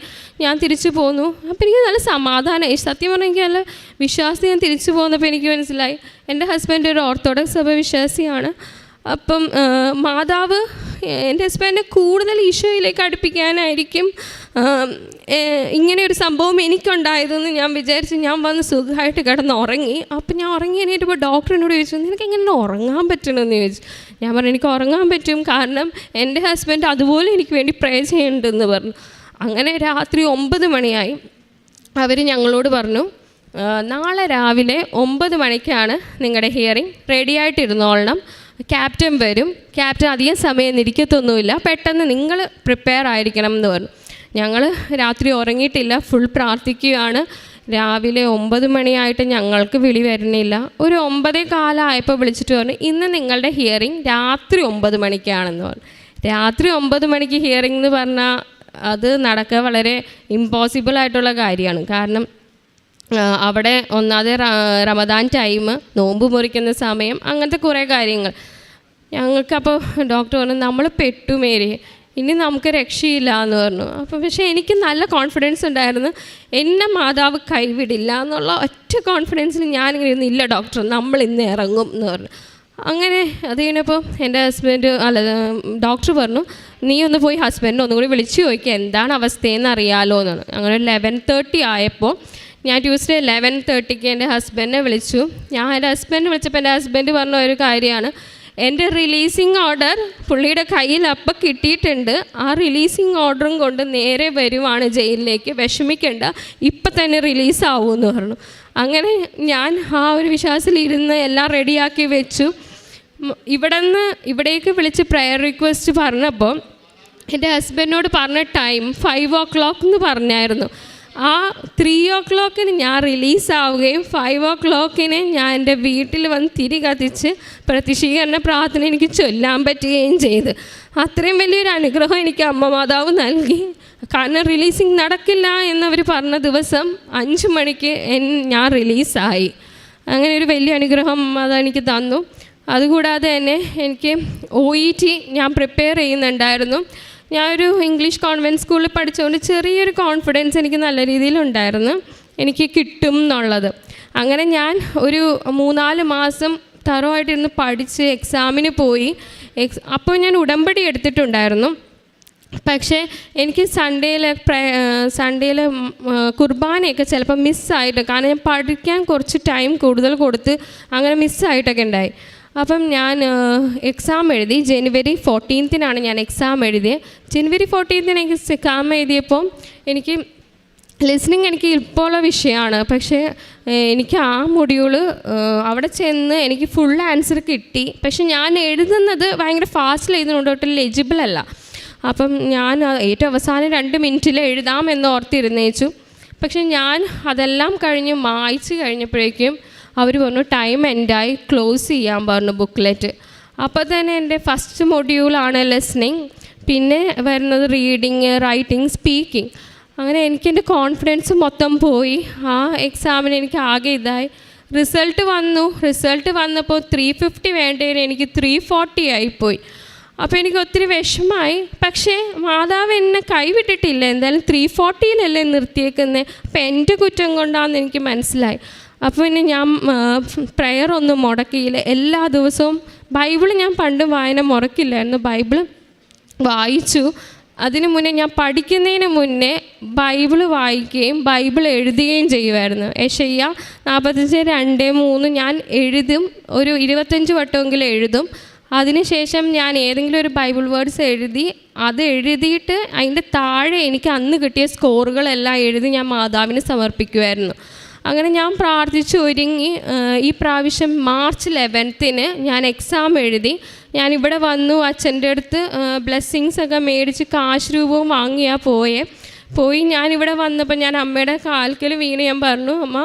ഞാൻ തിരിച്ചു പോന്നു. അപ്പം എനിക്ക് നല്ല സമാധാനമായി. സത്യം പറഞ്ഞെങ്കിൽ നല്ല വിശ്വാസം. ഞാൻ തിരിച്ചു പോന്നപ്പോൾ എനിക്ക് മനസ്സിലായി എൻ്റെ ഹസ്ബൻഡ് ഒരു ഓർത്തഡോക്സ് സഭ വിശ്വാസിയാണ്. അപ്പം മാതാവ് എൻ്റെ ഹസ്ബൻഡിനെ കൂടുതൽ ഈശോയിലേക്ക് അടുപ്പിക്കാനായിരിക്കും ഇങ്ങനെ ഒരു സംഭവം എനിക്കുണ്ടായതെന്ന് ഞാൻ വിചാരിച്ച് ഞാൻ വന്ന് സുഖമായിട്ട് കിടന്ന് ഉറങ്ങി. അപ്പം ഞാൻ ഉറങ്ങി എണീറ്റപ്പോൾ ഡോക്ടറിനോട് ചോദിച്ചു നിനക്ക് എങ്ങനെ ഉറങ്ങാൻ പറ്റണമെന്ന് ചോദിച്ചു. ഞാൻ പറഞ്ഞു എനിക്ക് ഉറങ്ങാൻ പറ്റും, കാരണം എൻ്റെ ഹസ്ബൻഡ് അതുപോലെ എനിക്ക് വേണ്ടി പ്രേ ചെയ്യുന്നുണ്ടെന്ന് പറഞ്ഞു. അങ്ങനെ രാത്രി 9 മണിയായി. അവർ ഞങ്ങളോട് പറഞ്ഞു നാളെ രാവിലെ 9 മണിക്കാണ് നിങ്ങളുടെ ഹിയറിംഗ്, റെഡി ആയിട്ടിരുന്നോളണം, ക്യാപ്റ്റൻ വരും, ക്യാപ്റ്റൻ അധികം സമയം ഇരിക്കത്തൊന്നുമില്ല, പെട്ടെന്ന് നിങ്ങൾ പ്രിപ്പയർ ആയിരിക്കണം എന്ന് പറഞ്ഞു. ഞങ്ങൾ രാത്രി ഉറങ്ങിയിട്ടില്ല, ഫുൾ പ്രാർത്ഥിക്കുകയാണ്. രാവിലെ 9 മണിയായിട്ട് ഞങ്ങൾക്ക് വിളി വരുന്നില്ല. ഒരു 9:15 ആയപ്പോൾ വിളിച്ചിട്ട് പറഞ്ഞു ഇന്ന് നിങ്ങളുടെ ഹിയറിംഗ് രാത്രി 9 മണിക്കാണെന്ന് പറഞ്ഞു. രാത്രി 9 മണിക്ക് ഹിയറിംഗ് എന്ന് പറഞ്ഞാൽ അത് നടക്കുക വളരെ ഇമ്പോസിബിളായിട്ടുള്ള കാര്യമാണ്. കാരണം അവിടെ ഒന്നാമത് റമദാൻ ടൈം, നോമ്പ് മുറിക്കുന്ന സമയം, അങ്ങനത്തെ കുറേ കാര്യങ്ങൾ. ഞങ്ങൾക്കപ്പോൾ ഡോക്ടർ പറഞ്ഞു നമ്മൾ പെട്ടുമേരി, ഇനി നമുക്ക് രക്ഷയില്ല എന്ന് പറഞ്ഞു. അപ്പോൾ പക്ഷേ എനിക്ക് നല്ല കോൺഫിഡൻസ് ഉണ്ടായിരുന്നു, എന്നെ മാതാവ് കൈവിടില്ല എന്നുള്ള ഒറ്റ കോൺഫിഡൻസിൽ ഞാനിങ്ങനെ ഇരുന്നു, ഇല്ല ഡോക്ടർ നമ്മൾ ഇന്ന് ഇറങ്ങും എന്ന് പറഞ്ഞു. അങ്ങനെ അത് കഴിഞ്ഞപ്പോൾ എൻ്റെ ഡോക്ടർ പറഞ്ഞു നീ ഒന്ന് പോയി ഹസ്ബൻഡിനെ ഒന്നുകൂടി വിളിച്ച് ചോദിക്കുക എന്താണ് അവസ്ഥയെന്ന് അറിയാമല്ലോ എന്നാണ്. അങ്ങനെ 11:30 ആയപ്പോൾ ഞാൻ ട്യൂസ്ഡേ 11:30 എൻ്റെ ഹസ്ബൻഡിനെ വിളിച്ചു. ഞാൻ എൻ്റെ ഹസ്ബൻഡിനെ വിളിച്ചപ്പോൾ എൻ്റെ ഹസ്ബൻഡ് പറഞ്ഞ ഒരു കാര്യമാണ്, എൻ്റെ റിലീസിങ് ഓർഡർ പുള്ളിയുടെ കയ്യിൽ അപ്പം കിട്ടിയിട്ടുണ്ട്. ആ റിലീസിങ് ഓർഡറും കൊണ്ട് നേരെ വരുവാണ് ജയിലിലേക്ക്, വിഷമിക്കേണ്ട, ഇപ്പം തന്നെ റിലീസാവുമെന്ന് പറഞ്ഞു. അങ്ങനെ ഞാൻ ആ ഒരു വിശ്വാസത്തിലിരുന്ന് എല്ലാം റെഡിയാക്കി വെച്ചു. ഇവിടേക്ക് വിളിച്ച് പ്രയർ റിക്വസ്റ്റ് പറഞ്ഞപ്പോൾ എൻ്റെ ഹസ്ബൻഡിനോട് പറഞ്ഞ ടൈം 5 o'clock എന്ന് പറഞ്ഞായിരുന്നു. ആ 3 o'clock ഞാൻ റിലീസാവുകയും 5 o'clock ഞാൻ എൻ്റെ വീട്ടിൽ വന്ന് തിരി കത്തിച്ച് പ്രത്യക്ഷീകരണ പ്രാർത്ഥന എനിക്ക് ചൊല്ലാൻ പറ്റുകയും ചെയ്തു. അത്രയും വലിയൊരു അനുഗ്രഹം എനിക്ക് അമ്മ മാതാവ് നൽകി. കാരണം റിലീസിങ് നടക്കില്ല എന്നവർ പറഞ്ഞ ദിവസം 5 മണിക്ക് ഞാൻ റിലീസായി. അങ്ങനെ ഒരു വലിയ അനുഗ്രഹം അതെനിക്ക് തന്നു. അതുകൂടാതെ തന്നെ എനിക്ക് OET ഞാൻ പ്രിപ്പയർ ചെയ്യുന്നുണ്ടായിരുന്നു. ഞാനൊരു ഇംഗ്ലീഷ് കോൺവെൻറ്റ് സ്കൂളിൽ പഠിച്ചുകൊണ്ട് ചെറിയൊരു കോൺഫിഡൻസ് എനിക്ക് നല്ല രീതിയിലുണ്ടായിരുന്നു, എനിക്ക് കിട്ടും എന്നുള്ളത്. അങ്ങനെ ഞാൻ ഒരു 3-4 മാസം തറവായിട്ടിരുന്ന് പഠിച്ച് എക്സാമിന് പോയി. അപ്പോൾ ഞാൻ ഉടമ്പടി എടുത്തിട്ടുണ്ടായിരുന്നു. പക്ഷേ എനിക്ക് സൺഡേയിൽ കുർബാനയൊക്കെ ചിലപ്പോൾ മിസ്സായിട്ട്, കാരണം ഞാൻ പഠിക്കാൻ കുറച്ച് ടൈം കൂടുതൽ കൊടുത്ത് അങ്ങനെ മിസ്സായിട്ടൊക്കെ ഉണ്ടായി. അപ്പം ഞാൻ എക്സാം എഴുതി. January 14th ഞാൻ എക്സാം എഴുതിയത്. January 14th എനിക്ക് എക്സാം എഴുതിയപ്പോൾ എനിക്ക് ലിസ്ണിങ് എനിക്ക് ഇപ്പോഴുള്ള വിഷയമാണ്. പക്ഷേ എനിക്ക് ആ മൊഡ്യൂള് അവിടെ ചെന്ന് എനിക്ക് ഫുൾ ആൻസർ കിട്ടി. പക്ഷെ ഞാൻ എഴുതുന്നത് ഭയങ്കര ഫാസ്റ്റിൽ എഴുതുന്നുണ്ട്, ഒട്ടും ലെജിബിൾ അല്ല. അപ്പം ഞാൻ ഏറ്റവും അവസാനം 2 മിനിറ്റിൽ എഴുതാമെന്ന് ഓർത്തിരുന്നേച്ചു. പക്ഷെ ഞാൻ അതെല്ലാം കഴിഞ്ഞ് വായിച്ച് കഴിഞ്ഞപ്പോഴേക്കും അവർ പറഞ്ഞു ടൈം എൻഡായി, ക്ലോസ് ചെയ്യാൻ പറഞ്ഞു ബുക്ക്ലെറ്റ്. അപ്പോൾ തന്നെ എൻ്റെ ഫസ്റ്റ് മൊഡ്യൂളാണ് ലിസ്ണിങ്, പിന്നെ വരുന്നത് റീഡിങ്, റൈറ്റിംഗ്, സ്പീക്കിംഗ്. അങ്ങനെ എനിക്കെൻ്റെ കോൺഫിഡൻസ് മൊത്തം പോയി. ആ എക്സാമിന് എനിക്ക് ആകെ ഇതായി. റിസൾട്ട് വന്നപ്പോൾ 350 വേണ്ടതിന് എനിക്ക് 340 ആയിപ്പോയി. അപ്പോൾ എനിക്ക് ഒത്തിരി വിഷമമായി. പക്ഷേ മാതാവ് എന്നെ കൈവിട്ടിട്ടില്ല, എന്തായാലും 340 നിർത്തിയേക്കുന്നത്. അപ്പോൾ എൻ്റെ കുറ്റം കൊണ്ടാണെന്ന് എനിക്ക് മനസ്സിലായി. അപ്പോൾ പിന്നെ ഞാൻ പ്രയർ ഒന്നും മുടക്കിയില്ല. എല്ലാ ദിവസവും ബൈബിൾ ഞാൻ പണ്ട് വായന മുടക്കില്ലായിരുന്നു, ബൈബിൾ വായിച്ചു. അതിന് മുന്നേ ഞാൻ പഠിക്കുന്നതിന് മുന്നേ ബൈബിൾ വായിക്കുകയും ബൈബിൾ എഴുതുകയും ചെയ്യുമായിരുന്നു. യെശയ്യാ 45:2-3 ഞാൻ എഴുതും, ഒരു 25 വട്ടമെങ്കിലും എഴുതും. അതിനുശേഷം ഞാൻ ഏതെങ്കിലും ഒരു ബൈബിൾ വേർഡ്സ് എഴുതിയിട്ട് അതിൻ്റെ താഴെ എനിക്ക് അന്ന് കിട്ടിയ സ്കോറുകളെല്ലാം എഴുതി ഞാൻ മാതാവിന് സമർപ്പിക്കുമായിരുന്നു. അങ്ങനെ ഞാൻ പ്രാർത്ഥിച്ച് ഒരുങ്ങി. ഈ പ്രാവശ്യം March 11th ഞാൻ എക്സാം എഴുതി. ഞാനിവിടെ വന്നു, അച്ഛൻ്റെ അടുത്ത് ബ്ലെസ്സിങ്സ് ഒക്കെ മേടിച്ച് കാശ് രൂപവും വാങ്ങിയാൽ പോയി ഞാനിവിടെ വന്നപ്പോൾ ഞാൻ അമ്മയുടെ കാൽക്കൽ വീണ് ഞാൻ പറഞ്ഞു, അമ്മ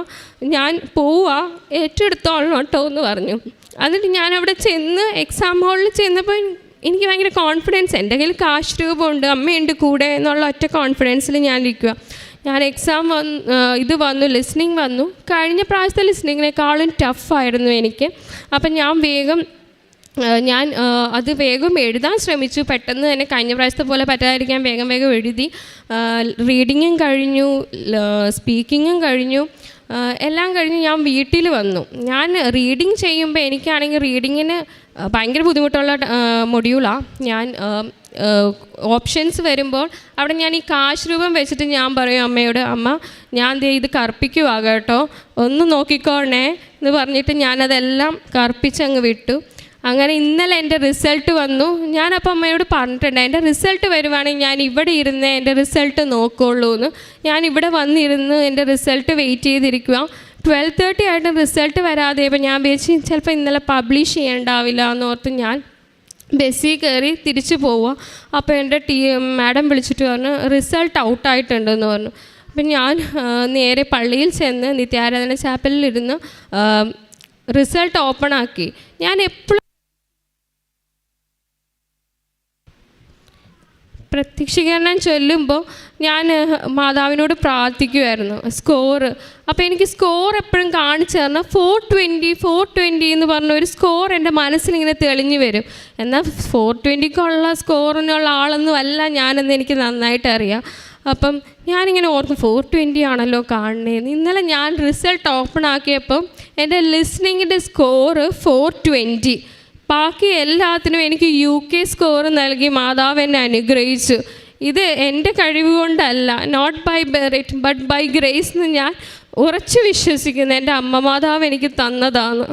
ഞാൻ പോവാ, ഏറ്റെടുത്തോളണം കേട്ടോ എന്ന് പറഞ്ഞു. എന്നിട്ട് ഞാനവിടെ ചെന്ന് എക്സാം ഹാളിൽ ചെന്നപ്പോൾ എനിക്ക് ഭയങ്കര കോൺഫിഡൻസ്, എൻ്റെ കയ്യിൽ കാശ് രൂപമുണ്ട്, അമ്മയുണ്ട് കൂടെ എന്നുള്ള ഒറ്റ കോൺഫിഡൻസിൽ ഞാനിരിക്കുക. ഞാൻ എക്സാം വന്നു, ലിസ്ണിങ് വന്നു. കഴിഞ്ഞ പ്രാവശ്യത്തെ ലിസ്ണിങ്ങിനേക്കാളും ടഫായിരുന്നു എനിക്ക്. അപ്പം ഞാൻ അത് വേഗം എഴുതാൻ ശ്രമിച്ചു. പെട്ടെന്ന് തന്നെ കഴിഞ്ഞ പ്രാവശ്യത്തെ പോലെ പറ്റാതിരിക്കാൻ വേഗം എഴുതി. റീഡിങ്ങും കഴിഞ്ഞു, സ്പീക്കിങ്ങും കഴിഞ്ഞു, എല്ലാം കഴിഞ്ഞ് ഞാൻ വീട്ടിൽ വന്നു. ഞാൻ റീഡിങ് ചെയ്യുമ്പോൾ എനിക്കാണെങ്കിൽ റീഡിങ്ങിന് ഭയങ്കര ബുദ്ധിമുട്ടുള്ള മൊഡ്യൂളാണ്. ഞാൻ ഓപ്ഷൻസ് വരുമ്പോൾ അവിടെ ഞാൻ ഈ കാശ് രൂപം വെച്ചിട്ട് ഞാൻ പറയും അമ്മയോട്, അമ്മ ഞാൻ ഇത് കർപ്പിക്കുവാ കേട്ടോ, ഒന്ന് നോക്കിക്കോണേ എന്ന് പറഞ്ഞിട്ട് ഞാനതെല്ലാം കർപ്പിച്ചങ്ങ് വിട്ടു. അങ്ങനെ ഇന്നലെ എൻ്റെ റിസൾട്ട് വന്നു. ഞാനപ്പോൾ അമ്മയോട് പറഞ്ഞിട്ടുണ്ട്, എൻ്റെ റിസൾട്ട് വരുവാണെങ്കിൽ ഞാൻ ഇവിടെ ഇരുന്ന് എൻ്റെ റിസൾട്ട് നോക്കുള്ളൂ എന്ന്. ഞാൻ ഇവിടെ വന്നിരുന്ന് എൻ്റെ റിസൾട്ട് വെയിറ്റ് ചെയ്തിരിക്കുക. 12:30 ആയിട്ട് റിസൾട്ട് വരാതെ ഇപ്പോൾ ഞാൻ വിചാരിച്ച് ചിലപ്പോൾ ഇന്നലെ പബ്ലിഷ് ചെയ്യണ്ടാവില്ല എന്നോർത്ത് ഞാൻ ബസ്സിൽ കയറി തിരിച്ചു പോവുക. അപ്പോൾ എൻ്റെ മാഡം വിളിച്ചിട്ട് പറഞ്ഞു റിസൾട്ട് ഔട്ടായിട്ടുണ്ടെന്ന് പറഞ്ഞു. അപ്പം ഞാൻ നേരെ പള്ളിയിൽ ചെന്ന് നിത്യാരാധന ചാപ്പലിലിരുന്ന് റിസൾട്ട് ഓപ്പൺ ആക്കി. ഞാൻ എപ്പോഴും പ്രത്യക്ഷീകരണം ചൊല്ലുമ്പോൾ ഞാൻ മാതാവിനോട് പ്രാർത്ഥിക്കുമായിരുന്നു സ്കോറ്. അപ്പോൾ എനിക്ക് സ്കോർ എപ്പോഴും കാണിച്ചു തരണം 420 എന്ന് പറഞ്ഞ ഒരു സ്കോർ എൻ്റെ മനസ്സിലിങ്ങനെ തെളിഞ്ഞു വരും. എന്നാൽ 420 സ്കോറിനുള്ള ആളൊന്നും അല്ല ഞാനെന്ന് എനിക്ക് നന്നായിട്ട് അറിയാം. അപ്പം ഞാനിങ്ങനെ ഓർക്കും 420 ആണല്ലോ കാണുന്നത്. ഇന്നലെ ഞാൻ റിസൾട്ട് ഓപ്പൺ ആക്കിയപ്പം എൻ്റെ ലിസ്ണിങ്ങിൻ്റെ സ്കോറ് 420. ബാക്കി എല്ലാത്തിനും എനിക്ക് UK സ്കോർ നൽകി മാതാവ് എന്നെ അനുഗ്രഹിച്ചു. ഇത് എൻ്റെ കഴിവ് കൊണ്ടല്ല, not by merit but by grace എന്ന് ഞാൻ ഉറച്ചു വിശ്വസിക്കുന്നു. എൻ്റെ അമ്മ മാതാവ് എനിക്ക് തന്നതാണ്.